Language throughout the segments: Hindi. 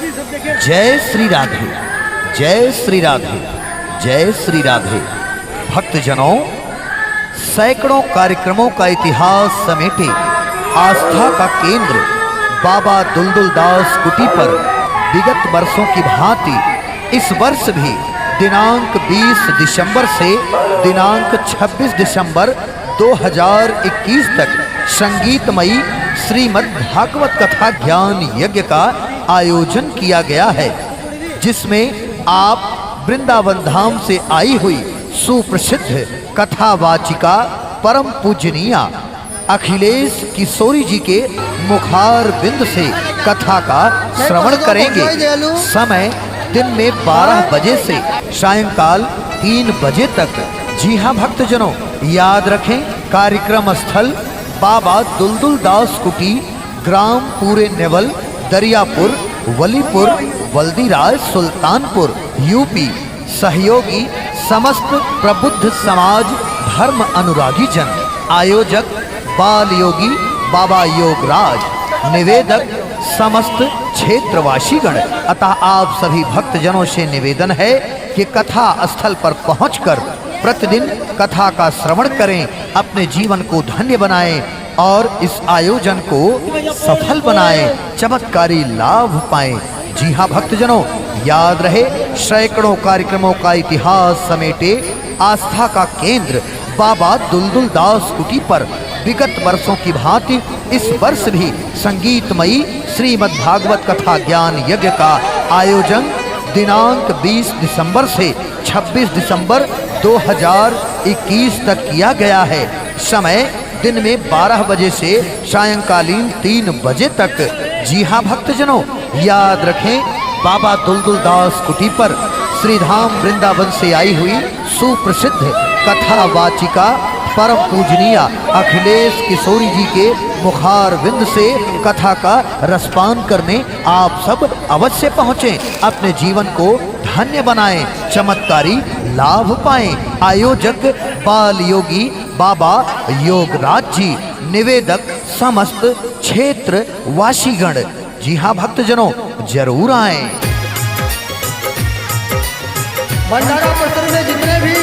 जय श्री राधे, जय श्री राधे, जय श्री राधे। भक्तजनों, सैकड़ों कार्यक्रमों का इतिहास समेटे आस्था का केंद्र बाबा दुलदुल दास कुटी पर विगत वर्षों की भांति इस वर्ष भी दिनांक 20 दिसंबर से दिनांक 26 दिसंबर 2021 तक संगीतमयी श्रीमद् भागवत कथा ज्ञान यज्ञ का आयोजन किया गया है, जिसमें आप वृंदावन धाम से आई हुई सुप्रसिद्ध कथावाचिका परम पूजनीय अखिलेश किशोरी जी के मुखार बिंद से कथा का श्रवण करेंगे। समय दिन में 12 बजे से सायंकाल 3 बजे तक। जी हाँ भक्तजनों, याद रखें, कार्यक्रम स्थल बाबा दुलदुल दास कुटी, ग्राम पूरे नेवल, दरियापुर, वलीपुर, वल्दीराज, सुल्तानपुर, यूपी। सहयोगी समस्त प्रबुद्ध समाज धर्म अनुरागी जन। आयोजक बाल योगी बाबा योगराज। निवेदक समस्त क्षेत्रवासीगण। अतः आप सभी भक्तजनों से निवेदन है कि कथा स्थल पर पहुंचकर प्रतिदिन कथा का श्रवण करें, अपने जीवन को धन्य बनाएं और इस आयोजन को सफल बनाएं, चमत्कारी लाभ पाएं। जी हाँ भक्तजनों, याद रहे, सैकड़ों कार्यक्रमों का इतिहास समेटे आस्था का केंद्र बाबा दुलदुल दास कुटी पर विगत वर्षों की भांति इस वर्ष भी संगीतमयी श्रीमद् भागवत कथा ज्ञान यज्ञ का आयोजन दिनांक 20 दिसंबर से 26 दिसंबर 2021 तक किया गया है। समय दिन में 12 बजे से सायंकालीन 3 बजे तक। जी हाँ भक्तजनों, याद रखें, बाबा दुलदुल दास कुटी पर श्रीधाम वृंदावन से आई हुई सुप्रसिद्ध कथावाचिका परम पूजनीय अखिलेश किशोरी जी के मुखार बिंद से कथा का रसपान करने आप सब अवश्य पहुँचें, अपने जीवन को धन्य बनाएं, चमत्कारी लाभ पाएं। आयोजक बाल योगी बाबा योगराज जी। निवेदक समस्त क्षेत्र वासीगण। जी हाँ भक्तजनों, जरूर आएं। भंडारा परिसर में जितने भी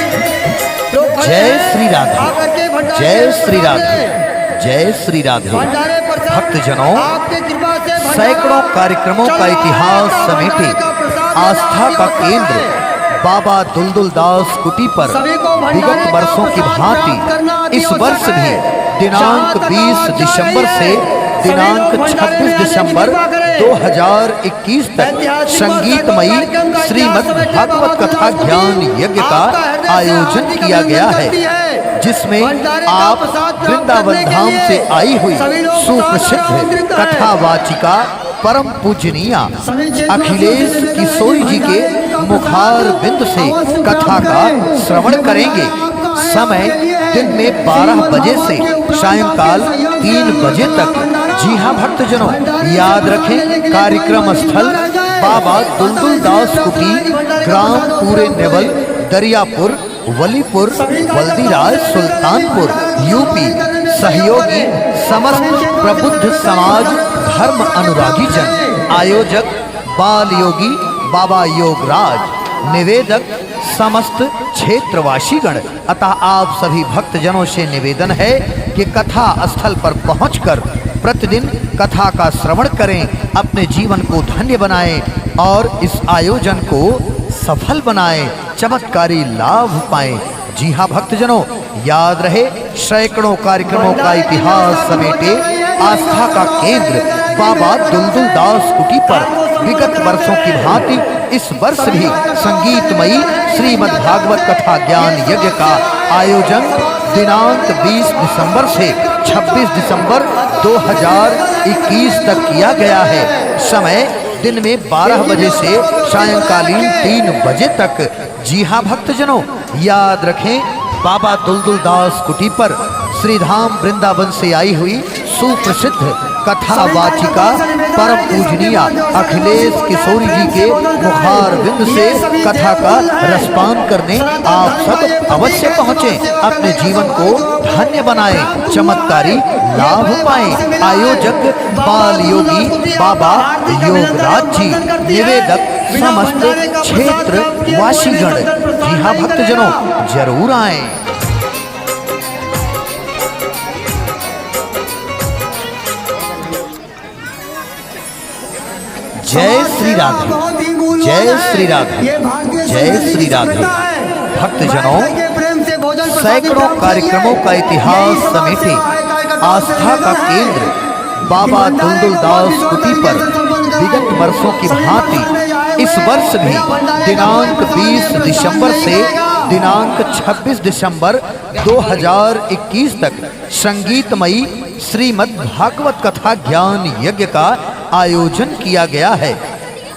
लोग जय श्री राधे, जय श्री राधे, जय श्री राधे। भक्तजनों, सैकड़ों कार्यक्रमों का इतिहास समेटे आस्था का केंद्र बाबा दुलदुल दास कुटी पर विगत वर्षों की भांति इस वर्ष भी दिनांक 20 दिसंबर से दिनांक 26 दिसंबर 2021 तक संगीतमयी श्रीमद् भागवत कथा ज्ञान यज्ञ का आयोजन किया गया है, जिसमें आप वृंदावन धाम से आई हुई सुप्रसिद्ध कथावाचिका परम पूजनीय अखिलेश किशोरी जी के मुखार बिंद से कथा का श्रवण करेंगे। समय दिन में 12 बजे से सायंकाल 3 बजे तक। जी हाँ भक्तजनों, याद रखें, कार्यक्रम स्थल बाबा दुलदुल दास कुटी, ग्राम पूरे नेवल, दरियापुर, वलीपुर, वल्दीराज, सुल्तानपुर, यूपी। सहयोगी समस्त प्रबुद्ध समाज धर्म अनुरागी जन। आयोजक बाल योगी बाबा योगराज। निवेदक समस्त क्षेत्रवासीगण। अतः आप सभी भक्तजनों से निवेदन है कि कथा स्थल पर पहुंचकर प्रतिदिन कथा का श्रवण करें, अपने जीवन को धन्य बनाएं और इस आयोजन को सफल बनाएं, चमत्कारी लाभ पाएं। जी हाँ भक्तजनों, याद रहे, सैकड़ों कार्यक्रमों का इतिहास समेटे आस्था का केंद्र बाबा दुलदुल दास कुटी पर विगत वर्षों की भांति इस वर्ष भी संगीतमयी श्रीमद् भागवत कथा ज्ञान यज्ञ का आयोजन दिनांक 20 दिसंबर से 26 दिसंबर 2021 तक किया गया है। समय दिन में 12 बजे से सायंकालीन 3 बजे तक। जी हाँ भक्तजनों, याद रखें, बाबा दुलदुल दास कुटी पर श्रीधाम वृंदावन से आई हुई सुप्रसिद्ध कथावाचिका परम पूजनीय अखिलेश किशोरी जी के मुखार बिंद से कथा का रसपान करने आप सब अवश्य पहुँचें, अपने जीवन को धन्य बनाएं, चमत्कारी लाभ पाएं। आयोजक बाल योगी बाबा योगराज जी। निवेदक समस्त क्षेत्र वासीगण। जी हाँ भक्तजनों, जरूर आएं। जय श्री राधे, जय श्री राधे, जय श्री राधे। भक्तजनों, सैकड़ों कार्यक्रमों का इतिहास समेटे आस्था का केंद्र बाबा दुलदुल दास कुटी पर विगत वर्षों की भांति इस वर्ष भी दिनांक 20 दिसंबर से दिनांक 26 दिसंबर 2021 तक संगीतमयी श्रीमद् भागवत कथा ज्ञान यज्ञ का आयोजन किया गया है,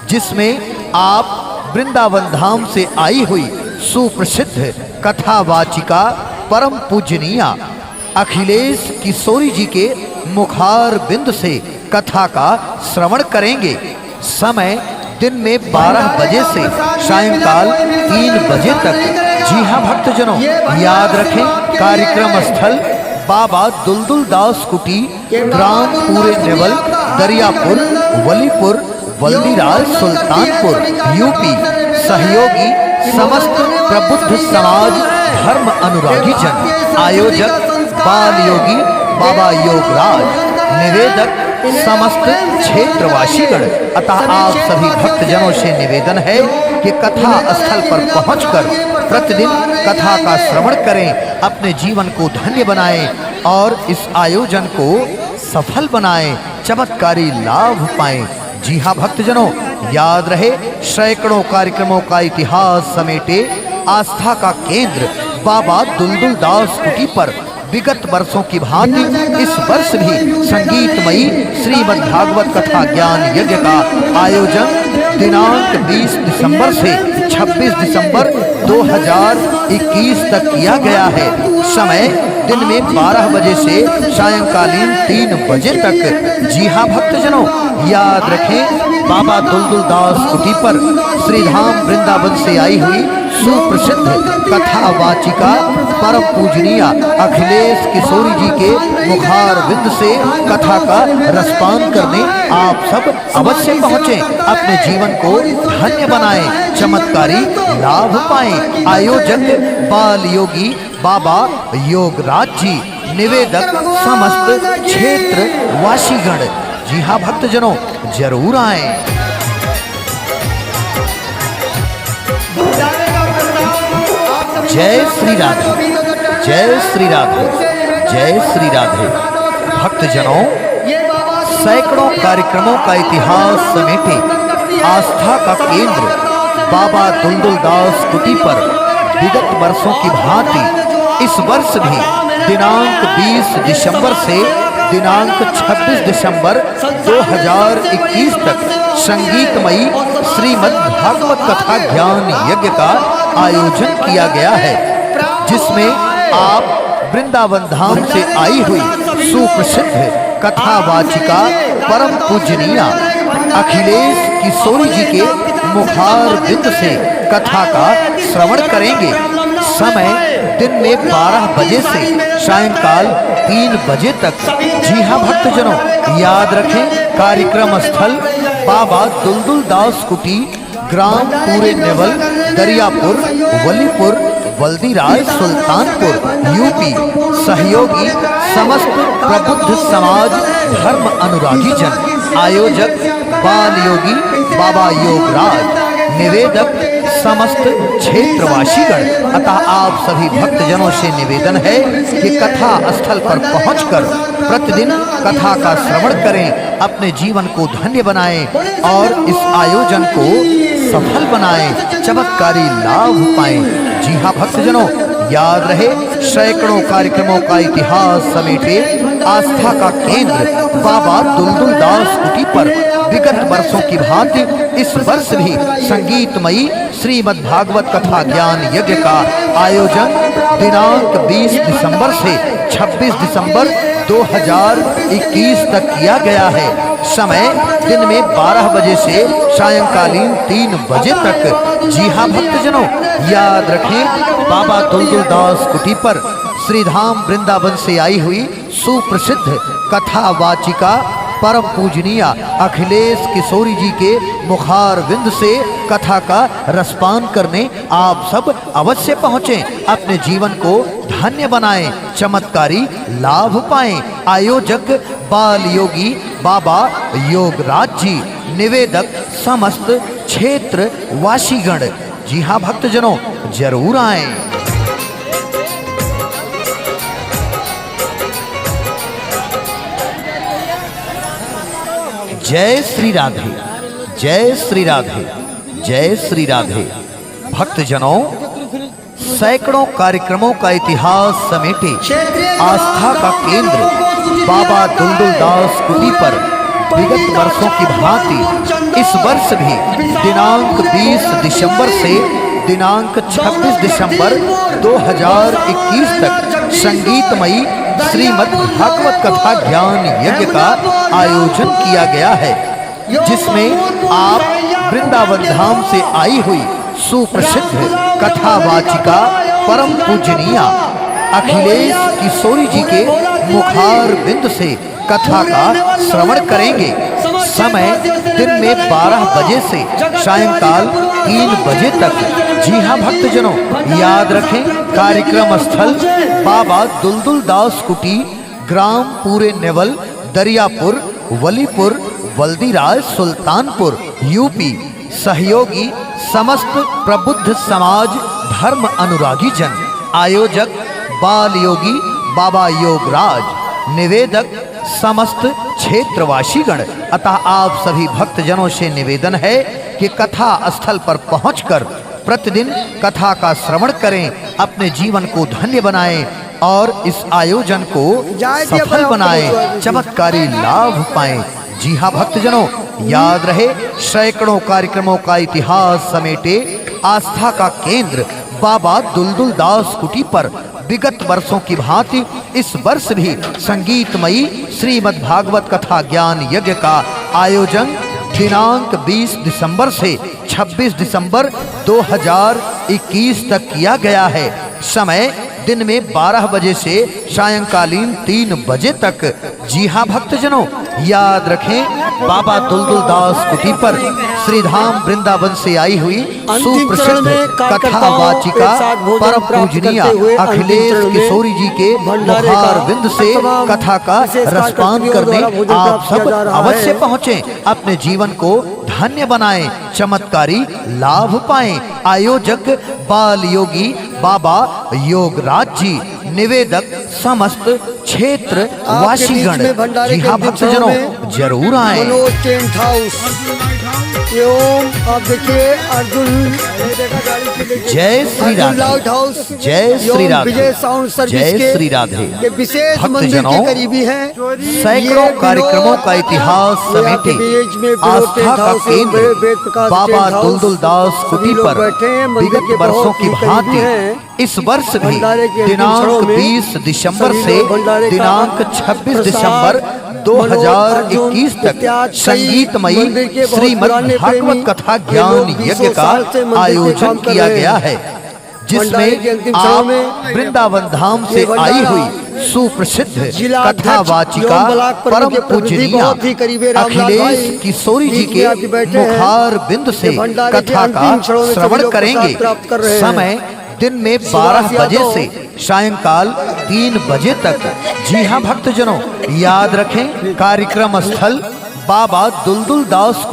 जिसमें आप वृंदावन धाम से आई हुई सुप्रसिद्ध कथावाचिका परम पूजनीय अखिलेश किशोरी जी के मुखार बिंद से कथा का श्रवण करेंगे। समय दिन में 12 बजे से सायंकाल 3 बजे तक। जी हाँ भक्तजनों, याद रखें, कार्यक्रम स्थल बाबा दुलदुल दास कुटी, ग्राम पूरे नेवल, दरियापुर, वलीपुर, वल्दीराज, सुल्तानपुर, यूपी। सहयोगी समस्त प्रबुद्ध समाज धर्म अनुरागी जन। आयोजक बाल योगी बाबा योगराज। निवेदक समस्त क्षेत्रवासीगण। अतः आप सभी भक्तजनों से निवेदन है कि कथा स्थल पर पहुंचकर प्रतिदिन कथा का श्रवण करें, अपने जीवन को धन्य बनाएं और इस आयोजन को सफल बनाएं, चमत्कारी लाभ पाएं। जी हाँ भक्तजनों, याद रहे, सैकड़ों कार्यक्रमों का इतिहास समेटे आस्था का केंद्र बाबा दुलदुल दास कुटी पर विगत वर्षों की भांति इस वर्ष भी संगीतमयी श्रीमद् भागवत कथा ज्ञान यज्ञ का आयोजन दिनांक 20 दिसंबर से 26 दिसंबर 2021 तक किया गया है। समय दिन में 12 बजे से सायंकालीन 3 बजे तक। जी हाँ भक्तजनों, याद रखें, बाबा दुलदुल दास कुटी पर श्रीधाम वृंदावन से आई हुई सुप्रसिद्ध कथावाचिका परम पूजनीय अखिलेश किशोरी जी के मुखार बिंद से कथा का रसपान करने आप सब अवश्य पहुँचें, अपने जीवन को धन्य बनाएं, चमत्कारी लाभ पाएं। आयोजक बाल योगी बाबा योगराज जी। निवेदक समस्त क्षेत्र वासीगण। जी हाँ भक्तजनों, जरूर आएं। जय श्री राधे, जय श्री राधे, जय श्री राधे। भक्तजनों, सैकड़ों कार्यक्रमों का इतिहास समेटे आस्था का केंद्र बाबा दुलदुल दास कुटी पर विगत वर्षों की भांति इस वर्ष भी दिनांक 20 दिसंबर से दिनांक 26 दिसंबर 2021 तक संगीतमयी श्रीमद् भागवत कथा ज्ञान यज्ञ का आयोजन किया गया है, जिसमें आप वृंदावन धाम से आई हुई सुप्रसिद्ध कथावाचिका परम पूजनीय अखिलेश किशोरी जी के मुखार बिंद से कथा का श्रवण करेंगे। समय दिन में 12 बजे से सायंकाल 3 बजे तक। जी हाँ भक्तजनों, याद रखें, कार्यक्रम स्थल बाबा दुलदुल दास कुटी, ग्राम पूरे नेवल, दरियापुर, वलीपुर, वल्दीराज, सुल्तानपुर, यूपी। सहयोगी समस्त प्रबुद्ध समाज धर्म अनुरागी जन। आयोजक बाल योगी बाबा योगराज। निवेदक समस्त क्षेत्रवासीगण। अतः आप सभी भक्तजनों से निवेदन है कि कथा स्थल पर पहुंचकर प्रतिदिन कथा का श्रवण करें, अपने जीवन को धन्य बनाएं और इस आयोजन को सफल बनाएं, चमत्कारी लाभ पाएं। जी हाँ भक्तजनों, याद रहे, सैकड़ों कार्यक्रमों का इतिहास समेटे आस्था का केंद्र बाबा दुलदुल दास कुटी पर विगत वर्षों की भांति इस वर्ष भी संगीतमयी श्रीमद् भागवत कथा ज्ञान यज्ञ का आयोजन दिनांक 20 दिसंबर से 26 दिसंबर 2021 तक किया गया है। समय दिन में 12 बजे से सायंकालीन 3 बजे तक। जी हाँ भक्तजनों, याद रखें, बाबा दुलदुल दास कुटी पर श्रीधाम वृंदावन से आई हुई सुप्रसिद्ध कथावाचिका परम पूजनीय अखिलेश किशोरी जी के मुखारविंद से कथा का रसपान करने आप सब अवश्य पहुँचें। अपने जीवन को धन्य बनाएं, चमत्कारी लाभ पाएं। आयोजक बाल योगी बाबा योगराज जी, निवेदक समस्त क्षेत्र वासीगण। जी हाँ भक्तजनों, जरूर आएं। जय श्री राधे, जय श्री राधे, जय श्री राधे। भक्तजनों, सैकड़ों कार्यक्रमों का इतिहास समेटे आस्था का केंद्र बाबा दुलदुल दास कुटी पर विगत वर्षों की भांति इस वर्ष भी दिनांक 20 दिसंबर से दिनांक 26 दिसंबर 2021 तक संगीतमयी श्रीमद् भागवत कथा ज्ञान यज्ञ का आयोजन किया गया है, जिसमें आप वृंदावन धाम से आई हुई सुप्रसिद्ध कथावाचिका परम पूजनीय अखिलेश किशोरी जी के मुखारविंद से कथा का श्रवण करेंगे। समय दिन में 12 बजे से सायंकाल 3 बजे तक। जी हाँ भक्तजनों, याद रखें, कार्यक्रम स्थल बाबा दुलदुल दास कुटी, ग्राम पूरे नेवल, दरियापुर, वलीपुर, वल्दीराज, सुल्तानपुर, यूपी। सहयोगी समस्त प्रबुद्ध समाज धर्म अनुरागी जन। आयोजक बाल योगी बाबा योगराज, निवेदक समस्त क्षेत्रवासीगण। अतः आप सभी भक्तजनों से निवेदन है कि कथा स्थल पर पहुंचकर प्रतिदिन कथा का श्रवण करें, अपने जीवन को धन्य बनाएं और इस आयोजन को सफल बनाएं, चमत्कारी लाभ पाएं। जी हाँ भक्तजनों, याद रहे, सैकड़ों कार्यक्रमों का इतिहास समेटे आस्था का केंद्र बाबा दुलदुल दास कुटी पर विगत वर्षों की भांति इस वर्ष भी संगीतमयी श्रीमद् भागवत कथा ज्ञान यज्ञ का आयोजन दिनांक 20 दिसंबर से 26 दिसंबर 2021 तक किया गया है। समय दिन में 12 बजे से सायंकालीन 3 बजे तक। जी हाँ भक्तजनों, याद रखें, बाबा दुलदुल दास कुटी पर श्रीधाम वृंदावन से आई हुई सुप्रसिद्ध कथावाचिका परम पूजनीय अखिलेश किशोरी जी के मुखारविंद से कथा का रसपान करने आप सब अवश्य पहुँचें, अपने जीवन को धन्य बनाएं, चमत्कारी लाभ पाएं। आयोजक बाल योगी बाबा योगराज जी, निवेदक समस्त क्षेत्र वासीगण। जी हाँ भक्तजनों, जरूर आएं। मनोज टेंट हाउस एवं आप देखिए अर्जुन जय श्री राधे, लाइट हाउस, जय श्री राधे, विजय साउंड सर्विस जय श्री राधे। के विशेष मंदिर के करीबी है। सैकड़ों कार्यक्रमों का इतिहास समेटे आस्था का केंद्र बाबा दुलदुल दास कुटी पर विगत वर्षों की भांति इस वर्ष भी दिनांक 20 दिसंबर से दिनांक 26 दिसंबर 2021 तक संगीतमयी श्रीमद् भागवत कथा ज्ञान यज्ञ का आयोजन किया गया है, जिसमें आप वृंदावन धाम से आई हुई सुप्रसिद्ध कथावाचिका परम पूजनीय अखिलेश किशोरी जी के मुखारविंद से कथा का श्रवण करेंगे। समय दिन में 12 बजे से सायंकाल 3 बजे तक। जी हाँ भक्तजनों, याद रखें, कार्यक्रम स्थल बाबा दुलदुल दास